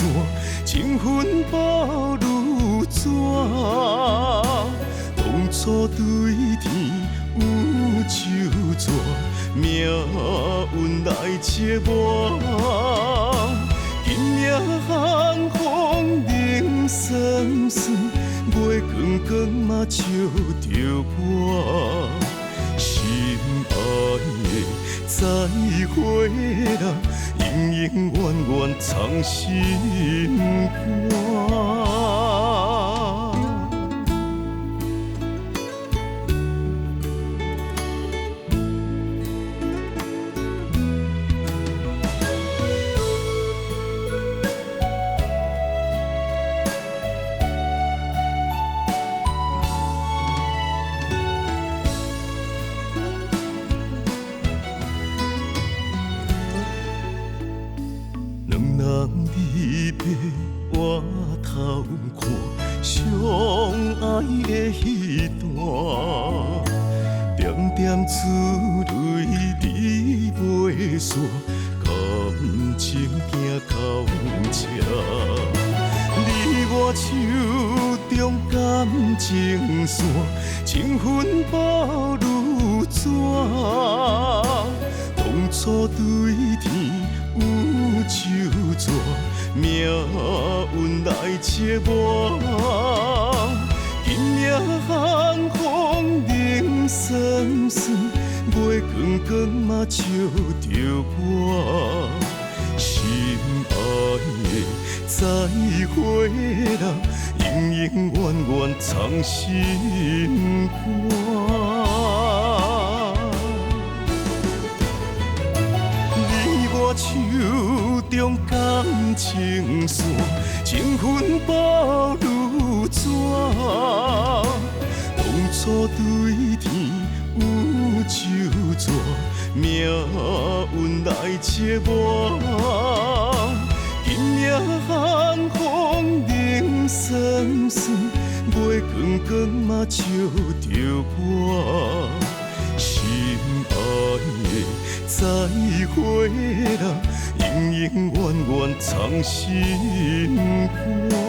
线，情分薄如纸。当初对天有手纸，命运来切磨。今夜寒风冷酸酸，月光光嘛笑着我。心爱的再会啦，永永远远藏心肝。你白我偷看相爱的彼段，点点珠泪滴袂散，感情行到这。你我手中感情线，情分薄如纸。当初对天有手纸，命运来切磨。今夜寒风冷酸酸，月光光嘛笑着我。心爱的再会啦，永永远远藏心肝。手中感情线，情分薄如纸。当初对天有手纸，命运来切磨。今夜寒风冷酸酸，月光光嘛笑着我。心爱的再会啦，永永远远藏心肝。